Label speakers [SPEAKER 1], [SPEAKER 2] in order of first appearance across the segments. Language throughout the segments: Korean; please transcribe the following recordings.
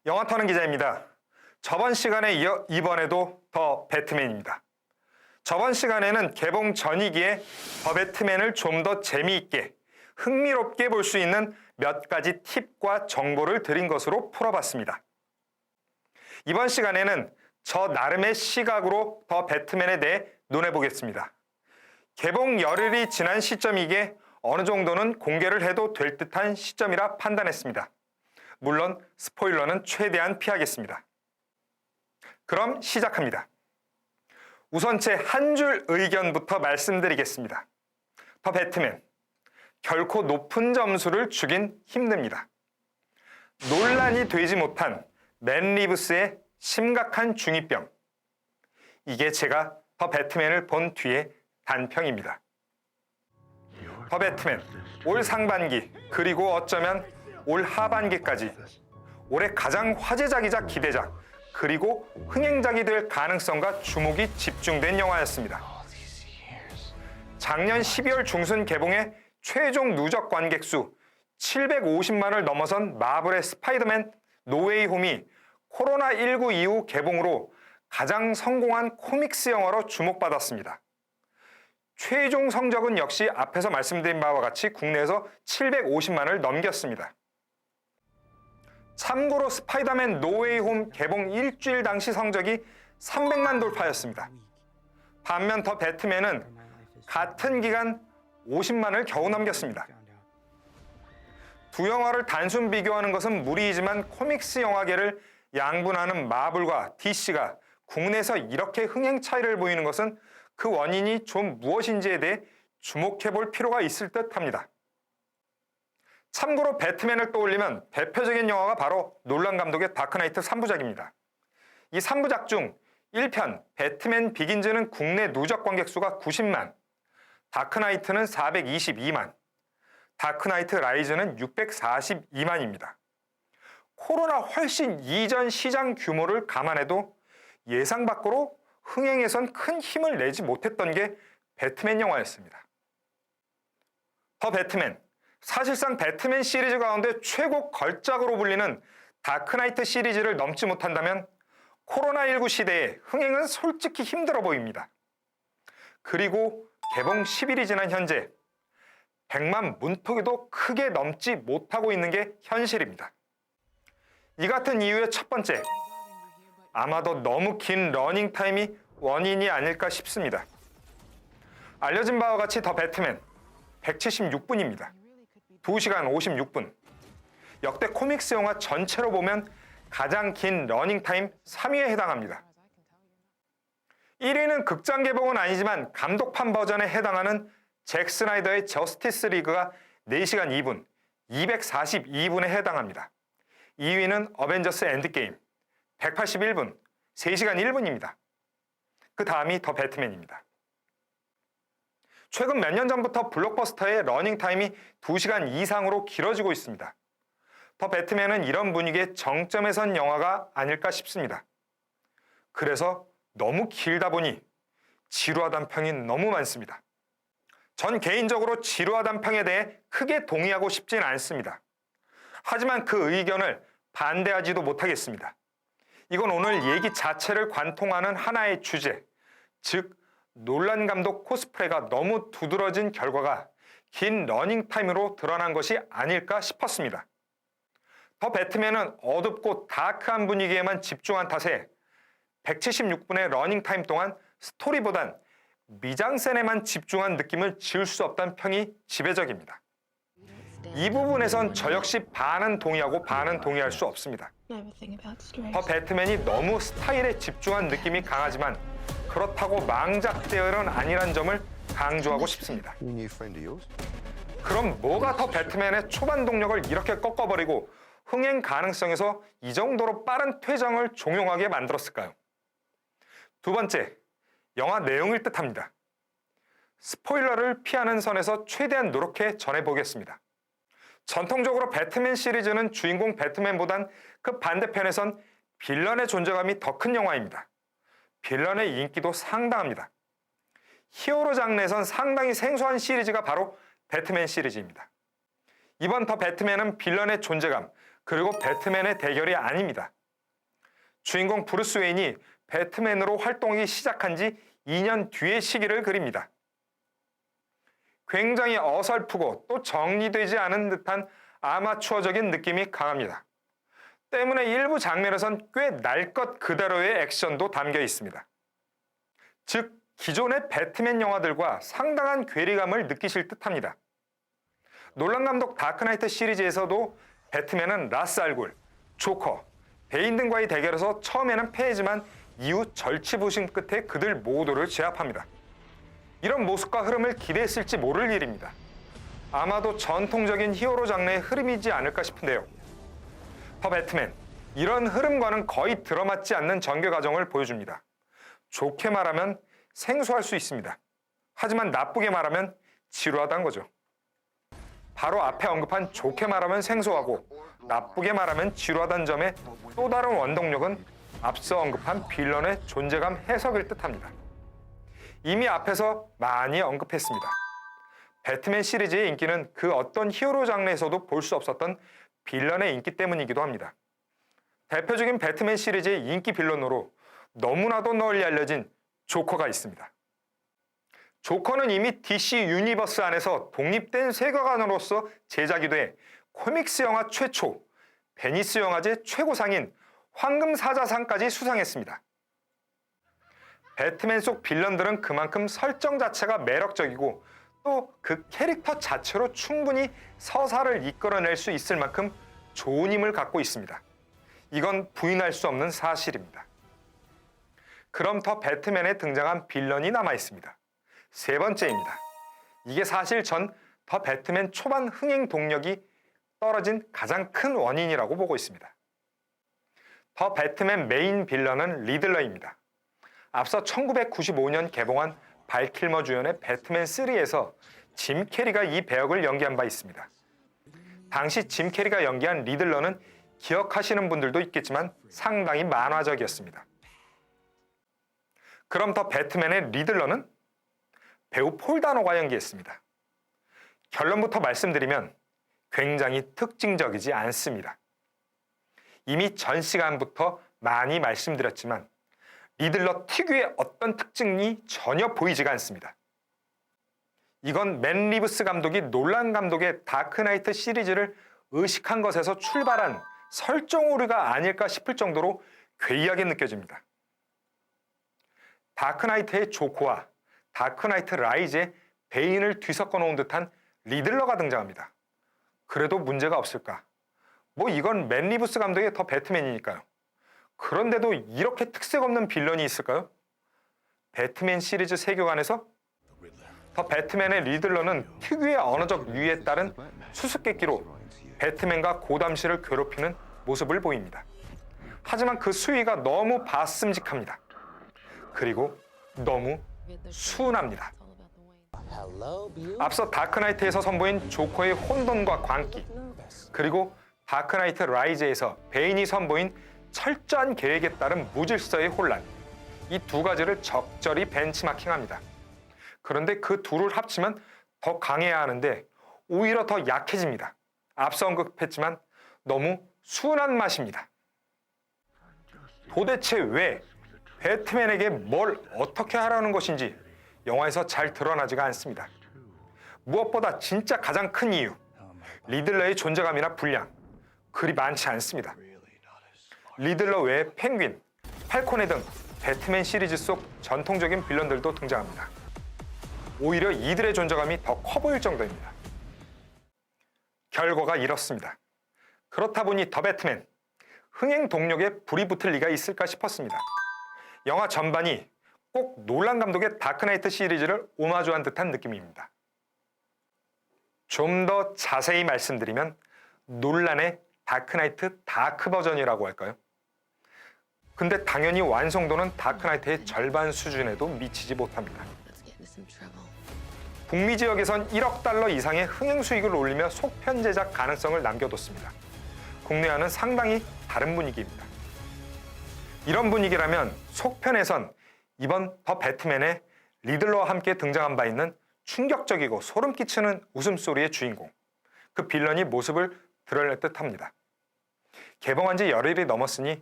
[SPEAKER 1] 영화 터는 기자입니다. 저번 시간에 이어 이번에도 더 배트맨입니다. 저번 시간에는 개봉 전이기에 더 배트맨을 좀 더 재미있게, 흥미롭게 볼 수 있는 몇 가지 팁과 정보를 드린 것으로 풀어봤습니다. 이번 시간에는 저 나름의 시각으로 더 배트맨에 대해 논해보겠습니다. 개봉 열흘이 지난 시점이기에 어느 정도는 공개를 해도 될 듯한 시점이라 판단했습니다. 물론 스포일러는 최대한 피하겠습니다. 그럼 시작합니다. 우선 제 한 줄 의견부터 말씀드리겠습니다. 더 배트맨, 결코 높은 점수를 주긴 힘듭니다. 논란이 되지 못한 맨 리브스의 심각한 중2병. 이게 제가 더 배트맨을 본 뒤의 단평입니다. 더 배트맨, 올 상반기 그리고 어쩌면 올 하반기까지 올해 가장 화제작이자 기대작 그리고 흥행작이 될 가능성과 주목이 집중된 영화였습니다. 작년 12월 중순 개봉해 최종 누적 관객 수 750만을 넘어선 마블의 스파이더맨 노웨이 홈이 코로나19 이후 개봉으로 가장 성공한 코믹스 영화로 주목받았습니다. 최종 성적은 역시 앞에서 말씀드린 바와 같이 국내에서 750만을 넘겼습니다. 참고로 스파이더맨 노웨이 홈 개봉 일주일 당시 성적이 300만 돌파였습니다. 반면 더 배트맨은 같은 기간 50만을 겨우 넘겼습니다. 두 영화를 단순 비교하는 것은 무리이지만 코믹스 영화계를 양분하는 마블과 DC가 국내에서 이렇게 흥행 차이를 보이는 것은 그 원인이 좀 무엇인지에 대해 주목해 볼 필요가 있을 듯 합니다. 참고로 배트맨을 떠올리면 대표적인 영화가 바로 놀란 감독의 다크나이트 3부작입니다. 이 3부작 중 1편 배트맨 비긴즈는 국내 누적 관객 수가 90만, 다크나이트는 422만, 다크나이트 라이즈는 642만입니다. 코로나 훨씬 이전 시장 규모를 감안해도 예상 밖으로 흥행에선 큰 힘을 내지 못했던 게 배트맨 영화였습니다. 더 배트맨, 사실상 배트맨 시리즈 가운데 최고 걸작으로 불리는 다크나이트 시리즈를 넘지 못한다면 코로나19 시대에 흥행은 솔직히 힘들어 보입니다. 그리고 개봉 10일이 지난 현재 100만 문턱에도 크게 넘지 못하고 있는 게 현실입니다. 이 같은 이유의 첫 번째, 아마도 너무 긴 러닝타임이 원인이 아닐까 싶습니다. 알려진 바와 같이 더 배트맨 176분입니다. 2시간 56분. 역대 코믹스 영화 전체로 보면 가장 긴 러닝타임 3위에 해당합니다. 1위는 극장 개봉은 아니지만 감독판 버전에 해당하는 잭 스나이더의 저스티스 리그가 4시간 2분, 242분에 해당합니다. 2위는 어벤져스 엔드게임, 181분, 3시간 1분입니다. 그 다음이 더 배트맨입니다. 최근 몇 년 전부터 블록버스터의 러닝타임이 2시간 이상으로 길어지고 있습니다. 더 배트맨은 이런 분위기의 정점에 선 영화가 아닐까 싶습니다. 그래서 너무 길다 보니 지루하다는 평이 너무 많습니다. 전 개인적으로 지루하다는 평에 대해 크게 동의하고 싶진 않습니다. 하지만 그 의견을 반대하지도 못하겠습니다. 이건 오늘 얘기 자체를 관통하는 하나의 주제, 즉 놀란 감독 코스프레가 너무 두드러진 결과가 긴 러닝타임으로 드러난 것이 아닐까 싶었습니다. 더 배트맨은 어둡고 다크한 분위기에만 집중한 탓에 176분의 러닝타임 동안 스토리보단 미장센에만 집중한 느낌을 지울 수 없다는 평이 지배적입니다. 이 부분에선 저 역시 반은 동의하고 반은 동의할 수 없습니다. 더 배트맨이 너무 스타일에 집중한 느낌이 강하지만 그렇다고 망작대열은 아니란 점을 강조하고 싶습니다. 그럼 뭐가 더 배트맨의 초반 동력을 이렇게 꺾어버리고 흥행 가능성에서 이 정도로 빠른 퇴장을 종용하게 만들었을까요? 두 번째, 영화 내용일 듯합니다. 스포일러를 피하는 선에서 최대한 노력해 전해보겠습니다. 전통적으로 배트맨 시리즈는 주인공 배트맨보단 그 반대편에선 빌런의 존재감이 더 큰 영화입니다. 빌런의 인기도 상당합니다. 히어로 장르에선 상당히 생소한 시리즈가 바로 배트맨 시리즈입니다. 이번 더 배트맨은 빌런의 존재감, 그리고 배트맨의 대결이 아닙니다. 주인공 브루스 웨인이 배트맨으로 활동하기 시작한 지 2년 뒤의 시기를 그립니다. 굉장히 어설프고 또 정리되지 않은 듯한 아마추어적인 느낌이 강합니다. 때문에 일부 장면에선 꽤 날 것 그대로의 액션도 담겨 있습니다. 즉, 기존의 배트맨 영화들과 상당한 괴리감을 느끼실 듯합니다. 놀란 감독 다크나이트 시리즈에서도 배트맨은 라스 알굴, 조커, 베인 등과의 대결에서 처음에는 패하지만 이후 절치부심 끝에 그들 모두를 제압합니다. 이런 모습과 흐름을 기대했을지 모를 일입니다. 아마도 전통적인 히어로 장르의 흐름이지 않을까 싶은데요. 더 배트맨, 이런 흐름과는 거의 들어맞지 않는 전개 과정을 보여줍니다. 좋게 말하면 생소할 수 있습니다. 하지만 나쁘게 말하면 지루하다는 거죠. 바로 앞에 언급한 좋게 말하면 생소하고 나쁘게 말하면 지루하다는 점의 또 다른 원동력은 앞서 언급한 빌런의 존재감 해석일 듯합니다. 이미 앞에서 많이 언급했습니다. 배트맨 시리즈의 인기는 그 어떤 히어로 장르에서도 볼 수 없었던 빌런의 인기 때문이기도 합니다. 대표적인 배트맨 시리즈의 인기 빌런으로 너무나도 널리 알려진 조커가 있습니다. 조커는 이미 DC 유니버스 안에서 독립된 세계관으로서 제작이 돼 코믹스 영화 최초, 베니스 영화제 최고상인 황금사자상까지 수상했습니다. 배트맨 속 빌런들은 그만큼 설정 자체가 매력적이고 또 그 캐릭터 자체로 충분히 서사를 이끌어낼 수 있을 만큼 좋은 힘을 갖고 있습니다. 이건 부인할 수 없는 사실입니다. 그럼 더 배트맨에 등장한 빌런이 남아 있습니다. 세 번째입니다. 이게 사실 전 더 배트맨 초반 흥행 동력이 떨어진 가장 큰 원인이라고 보고 있습니다. 더 배트맨 메인 빌런은 리들러입니다. 앞서 1995년 개봉한 발 킬머 주연의 배트맨 3에서 짐 캐리가 이 배역을 연기한 바 있습니다. 당시 짐 캐리가 연기한 리들러는 기억하시는 분들도 있겠지만 상당히 만화적이었습니다. 그럼 더 배트맨의 리들러는 배우 폴 다노가 연기했습니다. 결론부터 말씀드리면 굉장히 특징적이지 않습니다. 이미 전 시간부터 많이 말씀드렸지만 리들러 특유의 어떤 특징이 전혀 보이지가 않습니다. 이건 맨 리브스 감독이 놀란 감독의 다크나이트 시리즈를 의식한 것에서 출발한 설정 오류가 아닐까 싶을 정도로 괴이하게 느껴집니다. 다크나이트의 조커와 다크나이트 라이즈의 베인을 뒤섞어 놓은 듯한 리들러가 등장합니다. 그래도 문제가 없을까? 뭐 이건 맨 리브스 감독의 더 배트맨이니까요. 그런데도 이렇게 특색 없는 빌런이 있을까요? 배트맨 시리즈 세계관에서 더 배트맨의 리들러는 특유의 언어적 유의에 따른 수수께끼로 배트맨과 고담시를 괴롭히는 모습을 보입니다. 하지만 그 수위가 너무 바슴직합니다. 그리고 너무 순합니다. 앞서 다크나이트에서 선보인 조커의 혼돈과 광기, 그리고 다크나이트 라이즈에서 베인이 선보인 철저한 계획에 따른 무질서의 혼란, 이 두 가지를 적절히 벤치마킹합니다. 그런데 그 둘을 합치면 더 강해야 하는데 오히려 더 약해집니다. 앞서 언급했지만 너무 순한 맛입니다. 도대체 왜 배트맨에게 뭘 어떻게 하라는 것인지 영화에서 잘 드러나지가 않습니다. 무엇보다 진짜 가장 큰 이유, 리들러의 존재감이나 분량, 그리 많지 않습니다. 리들러 외에 펭귄, 팔코네 등 배트맨 시리즈 속 전통적인 빌런들도 등장합니다. 오히려 이들의 존재감이 더 커 보일 정도입니다. 결과가 이렇습니다. 그렇다 보니 더 배트맨, 흥행 동력에 불이 붙을 리가 있을까 싶었습니다. 영화 전반이 꼭 놀란 감독의 다크나이트 시리즈를 오마주한 듯한 느낌입니다. 좀 더 자세히 말씀드리면 놀란의 다크나이트 다크 버전이라고 할까요? 근데 당연히 완성도는 다크나이트의 절반 수준에도 미치지 못합니다. 북미 지역에선 1억 달러 이상의 흥행 수익을 올리며 속편 제작 가능성을 남겨뒀습니다. 국내와는 상당히 다른 분위기입니다. 이런 분위기라면 속편에선 이번 더 배트맨의 리들러와 함께 등장한 바 있는 충격적이고 소름 끼치는 웃음소리의 주인공, 그 빌런이 모습을 드러낼 듯합니다. 개봉한 지 열흘이 넘었으니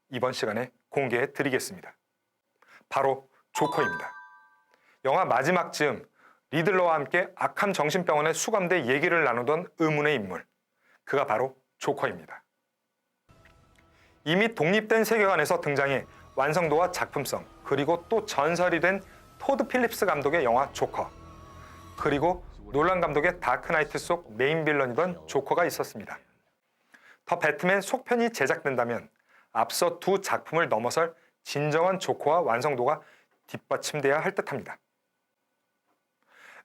[SPEAKER 1] 이번 시간에 공개해 드리겠습니다. 바로 조커입니다. 영화 마지막 즈음 리들러와 함께 아캄 정신병원에 수감돼 얘기를 나누던 의문의 인물, 그가 바로 조커입니다. 이미 독립된 세계관에서 등장해 완성도와 작품성, 그리고 또 전설이 된 토드 필립스 감독의 영화 조커, 그리고 놀란 감독의 다크나이트 속 메인 빌런이던 조커가 있었습니다. 더 배트맨 속편이 제작된다면 앞서 두 작품을 넘어설 진정한 조커와 완성도가 뒷받침돼야 할 듯합니다.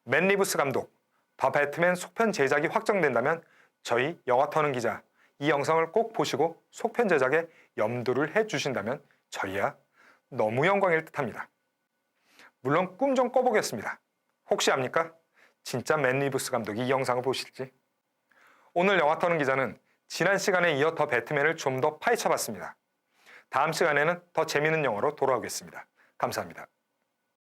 [SPEAKER 1] 맨 리브스 감독, 더 배트맨 속편 제작이 확정된다면 저희 영화터는 기자, 이 영상을 꼭 보시고 속편 제작에 염두를 해주신다면 저희야 너무 영광일 듯합니다. 물론 꿈 좀 꿔보겠습니다. 혹시 압니까? 진짜 맨 리브스 감독이 이 영상을 보실지? 오늘 영화터는 기자는 지난 시간에 이어 더 배트맨을 좀 더 파헤쳐봤습니다. 다음 시간에는 더 재미있는 영화로 돌아오겠습니다. 감사합니다.